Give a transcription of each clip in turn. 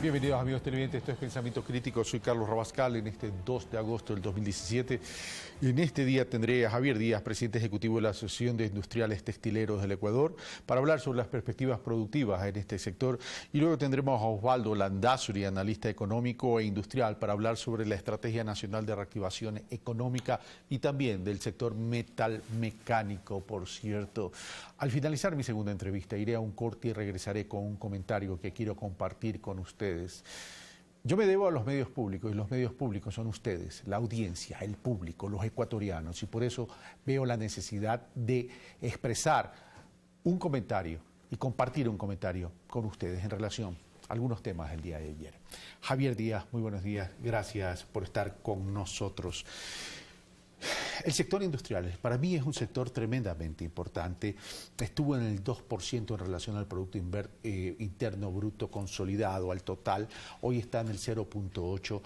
Bienvenidos amigos televidentes, esto es Pensamiento Crítico, soy Carlos Rabascal en este 2 de agosto del 2017 y en este día tendré a Javier Díaz, presidente ejecutivo de la Asociación de Industriales Textileros del Ecuador, para hablar sobre las perspectivas productivas en este sector, y luego tendremos a Osvaldo Landázuri, analista económico e industrial, para hablar sobre la Estrategia Nacional de Reactivación Económica y también del sector metalmecánico, por cierto. Al finalizar mi segunda entrevista iré a un corte y regresaré con un comentario que quiero compartir con ustedes. Yo me debo a los medios públicos y los medios públicos son ustedes, la audiencia, el público, los ecuatorianos, y por eso veo la necesidad de expresar un comentario y compartir un comentario con ustedes en relación a algunos temas del día de ayer. Javier Díaz, muy buenos días, gracias por estar con nosotros. El sector industrial para mí es un sector tremendamente importante. Estuvo en el 2% en relación al Producto Interno Bruto consolidado, al total. Hoy está en el 0,8%.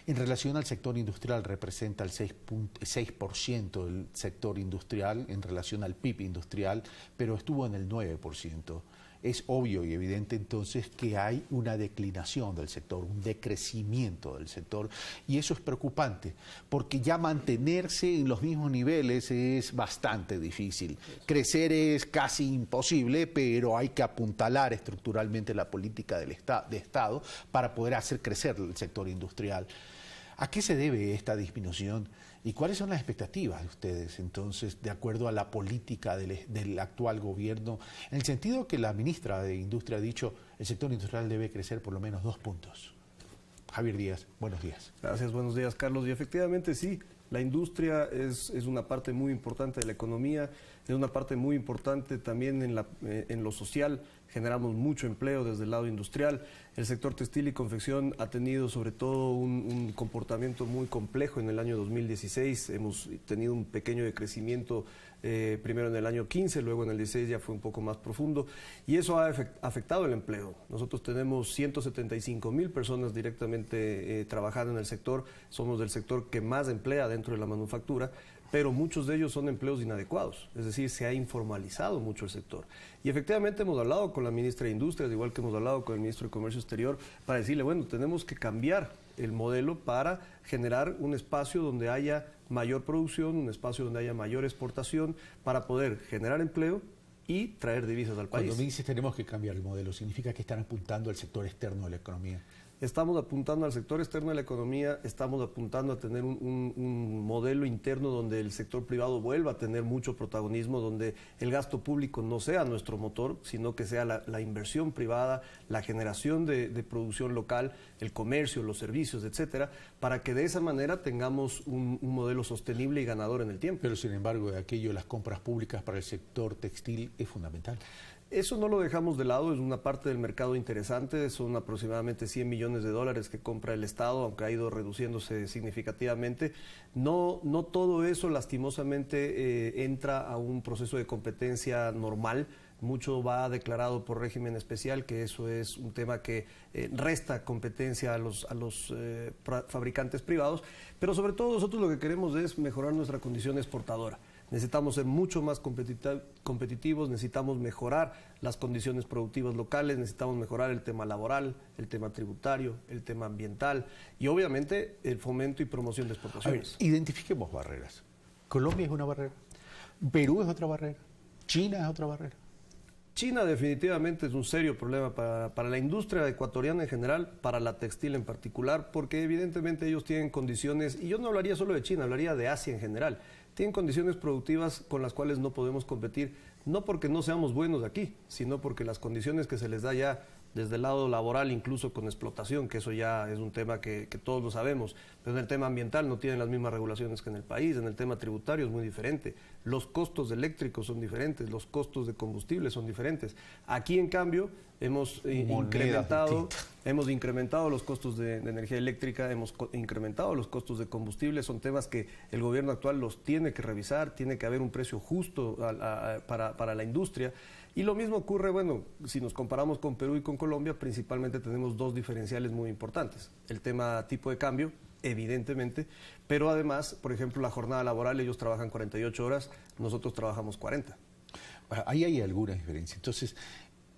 En relación al sector industrial representa el 6% del sector industrial en relación al PIB industrial, pero estuvo en el 9%. Es obvio y evidente entonces que hay una declinación del sector, un decrecimiento del sector, y eso es preocupante, porque ya mantenerse en los mismos niveles es bastante difícil. Crecer es casi imposible, pero hay que apuntalar estructuralmente la política de Estado para poder hacer crecer el sector industrial. ¿A qué se debe esta disminución y cuáles son las expectativas de ustedes, entonces, de acuerdo a la política del actual gobierno, en el sentido que la ministra de Industria ha dicho el sector industrial debe crecer por lo menos 2 puntos? Javier Díaz, buenos días. Gracias, buenos días, Carlos. Y efectivamente sí, la industria es una parte muy importante de la economía, es una parte muy importante también en lo social. Generamos mucho empleo desde el lado industrial. El sector textil y confección ha tenido sobre todo un comportamiento muy complejo en el año 2016. Hemos tenido un pequeño decrecimiento primero en el año 15, luego en el 16 ya fue un poco más profundo, y eso ha afectado el empleo. Nosotros tenemos 175,000 personas directamente trabajando en el sector. Somos del sector que más emplea dentro de la manufactura, pero muchos de ellos son empleos inadecuados, es decir, se ha informalizado mucho el sector. Y efectivamente hemos hablado con la ministra de Industrias, igual que hemos hablado con el ministro de Comercio Exterior, para decirle, bueno, tenemos que cambiar el modelo para generar un espacio donde haya mayor producción, un espacio donde haya mayor exportación, para poder generar empleo y traer divisas al país. Cuando me dices tenemos que cambiar el modelo, ¿significa que están apuntando al sector externo de la economía? Estamos apuntando al sector externo de la economía, estamos apuntando a tener un modelo interno donde el sector privado vuelva a tener mucho protagonismo, donde el gasto público no sea nuestro motor, sino que sea la inversión privada, la generación de producción local, el comercio, los servicios, etcétera, para que de esa manera tengamos un modelo sostenible y ganador en el tiempo. Pero sin embargo, de aquello, las compras públicas para el sector textil es fundamental. Eso no lo dejamos de lado, es una parte del mercado interesante, son aproximadamente 100 millones de dólares que compra el Estado, aunque ha ido reduciéndose significativamente. No todo eso lastimosamente entra a un proceso de competencia normal. Mucho va declarado por régimen especial, que eso es un tema que resta competencia a los fabricantes privados, pero sobre todo nosotros lo que queremos es mejorar nuestra condición exportadora. Necesitamos ser mucho más competitivos, necesitamos mejorar las condiciones productivas locales, necesitamos mejorar el tema laboral, el tema tributario, el tema ambiental y obviamente el fomento y promoción de exportaciones. A ver, identifiquemos barreras. Colombia es una barrera, Perú es otra barrera, China es otra barrera. China definitivamente es un serio problema para la industria ecuatoriana en general, para la textil en particular, porque evidentemente ellos tienen condiciones, y yo no hablaría solo de China, hablaría de Asia en general, tienen condiciones productivas con las cuales no podemos competir, no porque no seamos buenos aquí, sino porque las condiciones que se les da ya desde el lado laboral, incluso con explotación, que eso ya es un tema que todos lo sabemos, pero en el tema ambiental no tienen las mismas regulaciones que en el país, en el tema tributario es muy diferente, los costos eléctricos son diferentes, los costos de combustible son diferentes. Aquí, en cambio, hemos incrementado los costos de energía eléctrica, hemos incrementado los costos de combustible, son temas que el gobierno actual los tiene que revisar, tiene que haber un precio justo para la industria. Y lo mismo ocurre, bueno, si nos comparamos con Perú y con Colombia, principalmente tenemos dos diferenciales muy importantes. El tema tipo de cambio, evidentemente, pero además, por ejemplo, la jornada laboral, ellos trabajan 48 horas, nosotros trabajamos 40. Ahí hay alguna diferencia. Entonces,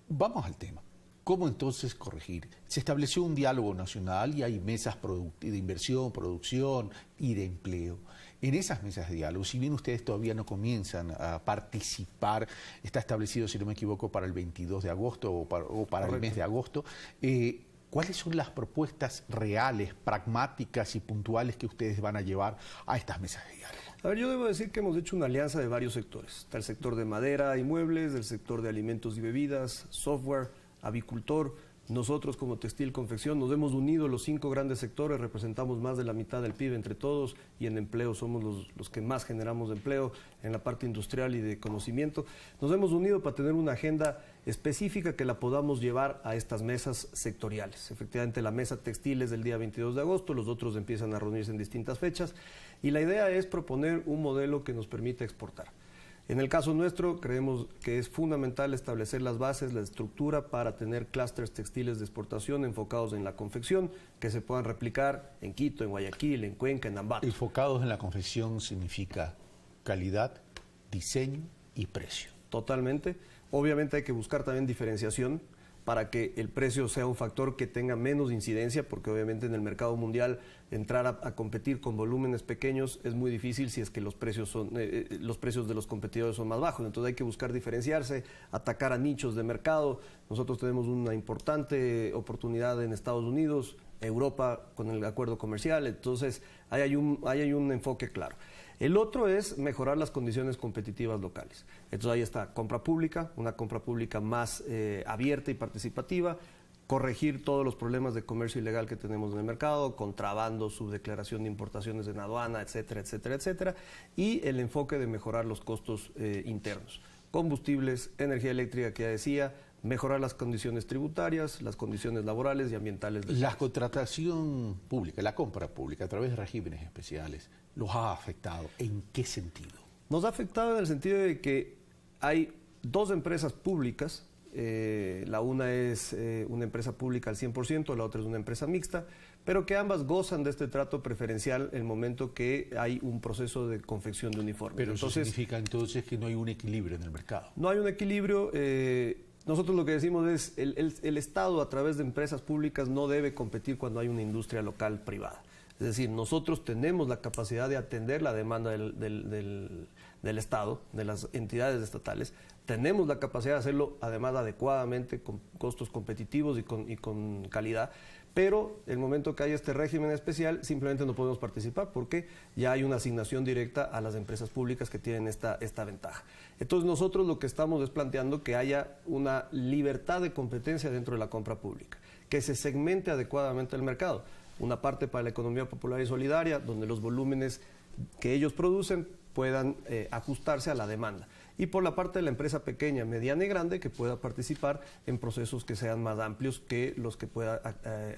vamos al tema. ¿Cómo entonces corregir? Se estableció un diálogo nacional y hay mesas de inversión, producción y de empleo. En esas mesas de diálogo, si bien ustedes todavía no comienzan a participar, está establecido, si no me equivoco, para el 22 de agosto o para el mes de agosto, ¿cuáles son las propuestas reales, pragmáticas y puntuales que ustedes van a llevar a estas mesas de diálogo? A ver, yo debo decir que hemos hecho una alianza de varios sectores. Está el sector de madera y muebles, el sector de alimentos y bebidas, software, avicultor. Nosotros como textil confección nos hemos unido los 5 grandes sectores, representamos más de la mitad del PIB entre todos y en empleo somos los que más generamos empleo en la parte industrial y de conocimiento. Nos hemos unido para tener una agenda específica que la podamos llevar a estas mesas sectoriales. Efectivamente la mesa textil es del día 22 de agosto, los otros empiezan a reunirse en distintas fechas y la idea es proponer un modelo que nos permita exportar. En el caso nuestro, creemos que es fundamental establecer las bases, la estructura para tener clústeres textiles de exportación enfocados en la confección, que se puedan replicar en Quito, en Guayaquil, en Cuenca, en Ambato. Enfocados en la confección significa calidad, diseño y precio. Totalmente. Obviamente hay que buscar también diferenciación para que el precio sea un factor que tenga menos incidencia, porque obviamente en el mercado mundial entrar a competir con volúmenes pequeños es muy difícil si es que los precios de los competidores son más bajos. Entonces hay que buscar diferenciarse, atacar a nichos de mercado. Nosotros tenemos una importante oportunidad en Estados Unidos, Europa con el acuerdo comercial, entonces ahí hay un enfoque claro. El otro es mejorar las condiciones competitivas locales. Entonces ahí está compra pública, una compra pública más abierta y participativa, corregir todos los problemas de comercio ilegal que tenemos en el mercado, contrabando, subdeclaración de importaciones en aduana, etcétera, etcétera, etcétera, y el enfoque de mejorar los costos internos. Combustibles, energía eléctrica que ya decía, mejorar las condiciones tributarias, las condiciones laborales y ambientales. La contratación pública, la compra pública a través de regímenes especiales, ¿los ha afectado? ¿En qué sentido? Nos ha afectado en el sentido de que hay 2 empresas públicas, la una es una empresa pública al 100%, la otra es una empresa mixta, pero que ambas gozan de este trato preferencial en el momento que hay un proceso de confección de uniformes. Pero eso significa entonces que no hay un equilibrio en el mercado. No hay un equilibrio. Nosotros lo que decimos es el Estado a través de empresas públicas no debe competir cuando hay una industria local privada. Es decir, nosotros tenemos la capacidad de atender la demanda del Estado, de las entidades estatales, tenemos la capacidad de hacerlo además adecuadamente, con costos competitivos y con calidad, pero el momento que hay este régimen especial simplemente no podemos participar porque ya hay una asignación directa a las empresas públicas que tienen esta ventaja. Entonces nosotros lo que estamos es planteando que haya una libertad de competencia dentro de la compra pública, que se segmente adecuadamente el mercado. Una parte para la economía popular y solidaria, donde los volúmenes que ellos producen puedan ajustarse a la demanda. Y por la parte de la empresa pequeña, mediana y grande, que pueda participar en procesos que sean más amplios que los que pueda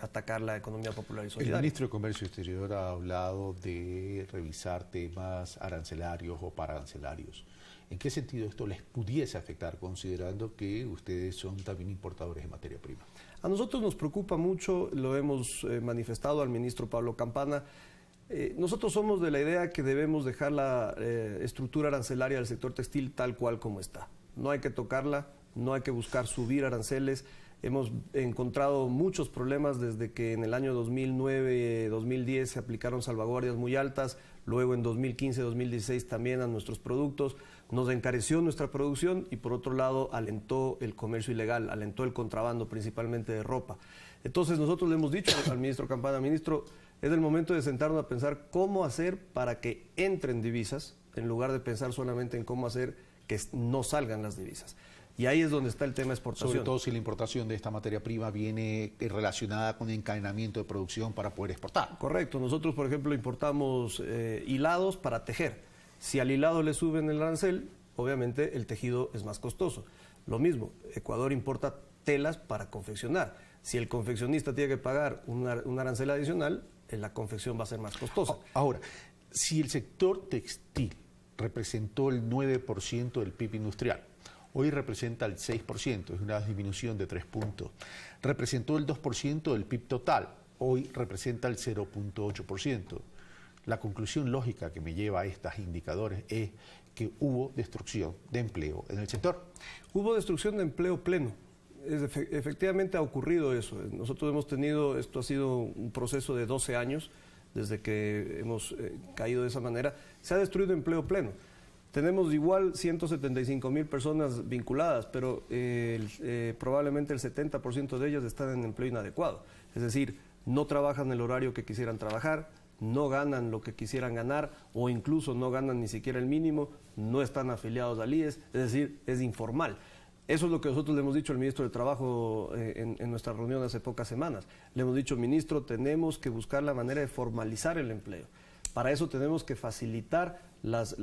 atacar la economía popular y solidaria. El ministro de Comercio Exterior ha hablado de revisar temas arancelarios o pararancelarios. ¿En qué sentido esto les pudiese afectar, considerando que ustedes son también importadores de materia prima? A nosotros nos preocupa mucho, lo hemos manifestado al ministro Pablo Campana. Nosotros somos de la idea que debemos dejar la estructura arancelaria del sector textil tal cual como está. No hay que tocarla, no hay que buscar subir aranceles. Hemos encontrado muchos problemas desde que en el año 2009-2010 se aplicaron salvaguardias muy altas, luego en 2015-2016 también a nuestros productos, nos encareció nuestra producción y por otro lado alentó el comercio ilegal, alentó el contrabando principalmente de ropa. Entonces nosotros le hemos dicho al ministro Campana, ministro, es el momento de sentarnos a pensar cómo hacer para que entren divisas, en lugar de pensar solamente en cómo hacer que no salgan las divisas. Y ahí es donde está el tema exportación. Sobre todo si la importación de esta materia prima viene relacionada con encadenamiento de producción para poder exportar. Correcto. Nosotros, por ejemplo, importamos hilados para tejer. Si al hilado le suben el arancel, obviamente el tejido es más costoso. Lo mismo, Ecuador importa telas para confeccionar. Si el confeccionista tiene que pagar un arancel adicional, la confección va a ser más costosa. Ahora, si el sector textil representó el 9% del PIB industrial, hoy representa el 6%, es una disminución de 3 puntos. Representó el 2% del PIB total, hoy representa el 0.8%. La conclusión lógica que me lleva a estos indicadores es que hubo destrucción de empleo en el sector. Hubo destrucción de empleo pleno. Efectivamente ha ocurrido eso. Nosotros hemos tenido, esto ha sido un proceso de 12 años, desde que hemos caído de esa manera. Se ha destruido empleo pleno. Tenemos igual 175.000 personas vinculadas, pero probablemente el 70% de ellas están en empleo inadecuado. Es decir, no trabajan el horario que quisieran trabajar, no ganan lo que quisieran ganar o incluso no ganan ni siquiera el mínimo, no están afiliados al IES, es decir, es informal. Eso es lo que nosotros le hemos dicho al ministro de Trabajo en nuestra reunión hace pocas semanas. Le hemos dicho, ministro, tenemos que buscar la manera de formalizar el empleo. Para eso tenemos que facilitar las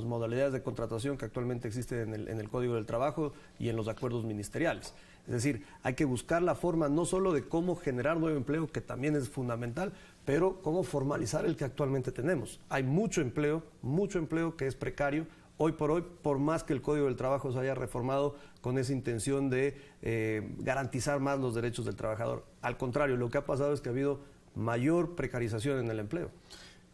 modalidades de contratación que actualmente existen en el Código del Trabajo y en los acuerdos ministeriales. Es decir, hay que buscar la forma no solo de cómo generar nuevo empleo, que también es fundamental, pero cómo formalizar el que actualmente tenemos. Hay mucho empleo que es precario. Hoy por hoy, por más que el Código del Trabajo se haya reformado con esa intención de garantizar más los derechos del trabajador, al contrario, lo que ha pasado es que ha habido mayor precarización en el empleo.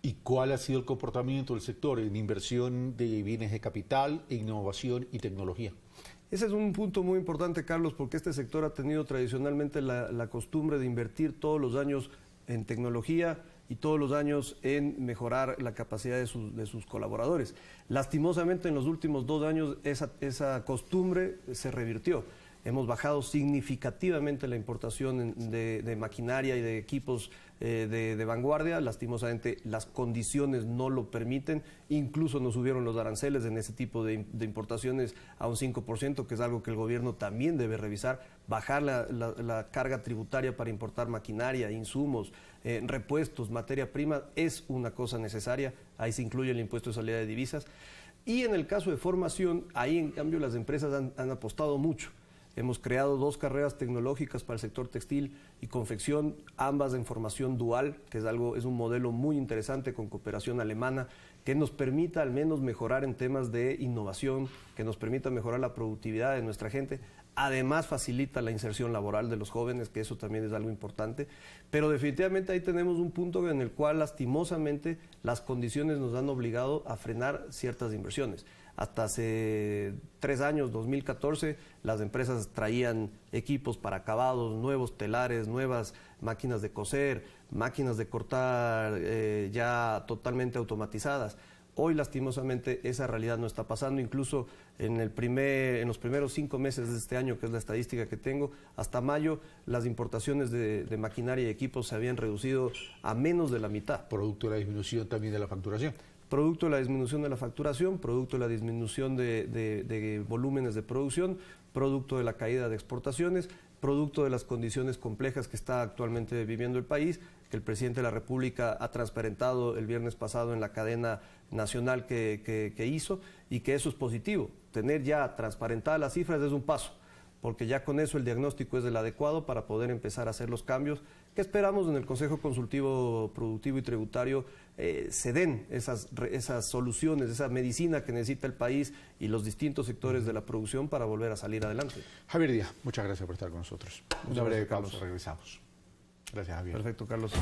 ¿Y cuál ha sido el comportamiento del sector en inversión de bienes de capital, innovación y tecnología? Ese es un punto muy importante, Carlos, porque este sector ha tenido tradicionalmente la costumbre de invertir todos los años en tecnología y todos los años en mejorar la capacidad de sus colaboradores. Lastimosamente, en los últimos 2 años esa costumbre se revirtió. Hemos bajado significativamente la importación de maquinaria y de equipos de vanguardia. Lastimosamente, las condiciones no lo permiten. Incluso nos subieron los aranceles en ese tipo de importaciones a un 5%, que es algo que el gobierno también debe revisar. Bajar la carga tributaria para importar maquinaria, insumos, repuestos, materia prima, es una cosa necesaria. Ahí se incluye el impuesto de salida de divisas. Y en el caso de formación, ahí en cambio las empresas han apostado mucho. Hemos creado 2 carreras tecnológicas para el sector textil y confección, ambas en formación dual, que es un modelo muy interesante con cooperación alemana, que nos permita al menos mejorar en temas de innovación, que nos permita mejorar la productividad de nuestra gente. Además facilita la inserción laboral de los jóvenes, que eso también es algo importante. Pero definitivamente ahí tenemos un punto en el cual lastimosamente las condiciones nos han obligado a frenar ciertas inversiones. Hasta hace 3 años, 2014, las empresas traían equipos para acabados, nuevos telares, nuevas máquinas de coser, máquinas de cortar ya totalmente automatizadas. Hoy, lastimosamente, esa realidad no está pasando. Incluso en los primeros 5 meses de este año, que es la estadística que tengo, hasta mayo, las importaciones de maquinaria y equipos se habían reducido a menos de la mitad. Producto de la disminución también de la facturación. Producto de la disminución de la facturación, producto de la disminución de volúmenes de producción, producto de la caída de exportaciones, producto de las condiciones complejas que está actualmente viviendo el país, que el presidente de la República ha transparentado el viernes pasado en la cadena nacional que hizo, y que eso es positivo. Tener ya transparentadas las cifras es un paso, porque ya con eso el diagnóstico es el adecuado para poder empezar a hacer los cambios que esperamos en el Consejo Consultivo Productivo y Tributario se den esas soluciones, esa medicina que necesita el país y los distintos sectores de la producción para volver a salir adelante. Javier Díaz, muchas gracias por estar con nosotros. Una breve pausa, regresamos. Gracias, Javier. Perfecto, Carlos.